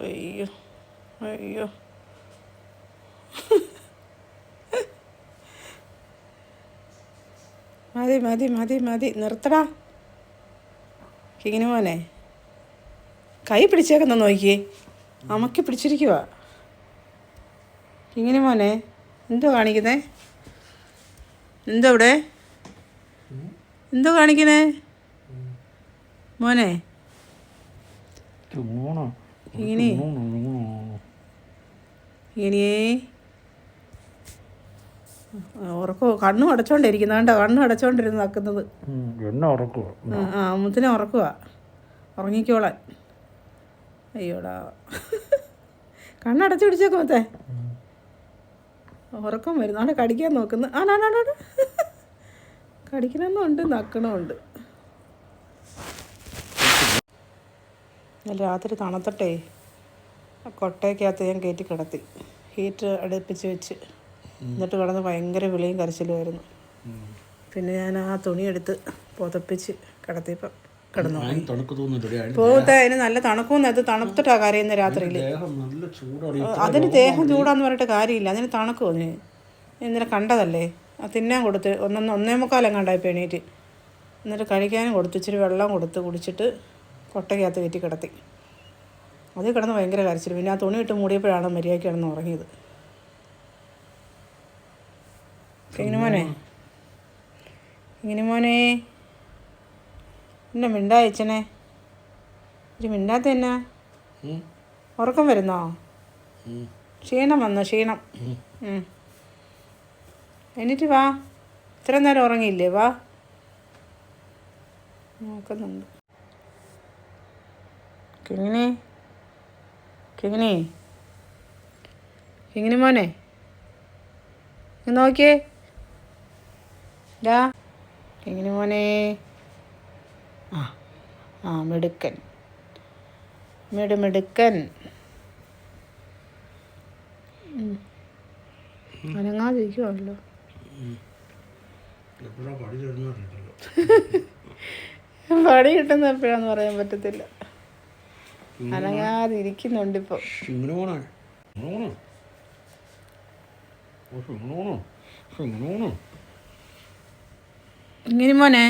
അയ്യോ അയ്യോ മതി മതി മതി മതി നിർത്തടാ. കിങ്ങിനി മോനെ കൈ പിടിച്ചേക്കുന്ന നോക്കിയേ, അമക്കി പിടിച്ചിരിക്കുക. കിങ്ങിനി മോനെ എന്തോ കാണിക്കുന്നേ? എന്തോ ഇവിടെ എന്തോ കാണിക്കണേ മോനെ? ഇനി ഇനിയേ ഉറക്കോ? കണ്ണും അടച്ചോണ്ടിരിക്കുന്ന കണ്ടോ? കണ്ണും അടച്ചോണ്ടിരുന്ന് നക്കുന്നത്. മുത്തിനെ ഉറക്കുക, ഉറങ്ങിക്കോളാൻ. അയ്യോടാ കണ്ണടച്ചു പിടിച്ചേക്കോ മത്തേ. ഉറക്കം വരുന്നു. അവിടെ കടിക്കാൻ നോക്കുന്നു. ആണാണാണ് കടിക്കണമെന്നുണ്ട് നക്കണമുണ്ട്. ഇന്നലെ രാത്രി തണുത്തട്ടെ കൊട്ടയ്ക്കകത്ത് ഞാൻ കയറ്റി കിടത്തി, ഹീറ്റർ അടുപ്പിച്ച് വെച്ച്. എന്നിട്ട് കിടന്ന് ഭയങ്കര വിളിയും കരച്ചിലുമായിരുന്നു. പിന്നെ ഞാൻ ആ തുണിയെടുത്ത് പുതപ്പിച്ച് കിടത്തിയപ്പോൾ കിടന്നു പോകത്തെ. അതിന് നല്ല തണുക്കും. അത് തണുത്തിട്ടാ കരയുന്ന രാത്രിയിൽ. അതിന് ദേഹം ചൂടാന്ന് പറഞ്ഞിട്ട് കാര്യമില്ല, അതിന് തണുക്കും. അതിന് ഇന്നലെ കണ്ടതല്ലേ. അത് തിന്നാൻ കൊടുത്ത് 1:45 കണ്ടായപ്പോൾ എണീറ്റ്. എന്നിട്ട് കഴിക്കാനും കൊടുത്ത് ഇച്ചിരി വെള്ളം കൊടുത്ത് കുടിച്ചിട്ട് കൊട്ടയ്ക്കകത്ത് കയറ്റി കിടത്തി. അത് കിടന്ന് ഭയങ്കര കരച്ചിൽ. പിന്നെ ആ തുണി ഇട്ട് മൂടിയപ്പോഴാണ് മര്യാദയ്ക്ക് കിടന്ന് ഉറങ്ങിയത്. ഇങ്ങനെ മോനെ, ഇങ്ങനെ മോനെ എന്നെ മിണ്ടായച്ചനെ. ഒരു മിണ്ടാത്ത എന്നാ? ഉറക്കം വരുന്നോ? ക്ഷീണം വന്നോ? ക്ഷീണം. എന്നിട്ട് വാ, ഇത്ര നേരം ഉറങ്ങിയില്ലേ? വാ, നോക്കുന്നുണ്ട്. കിങ്ങിനി കിങ്ങിനി കിങ്ങിനി മോനെ നോക്കിയേ ഡാ. കിങ്ങിനി മോനെ ആ മിടുക്കൻ മിടുക്കൻ. അനങ്ങാതിരിക്കുമല്ലോ. പടി കിട്ടുന്ന എപ്പോഴാന്ന് പറയാൻ പറ്റത്തില്ല. അനങ്ങാതിരിക്കുന്നുണ്ട് ഇപ്പൊ. ഇങ്ങനെ മോനെ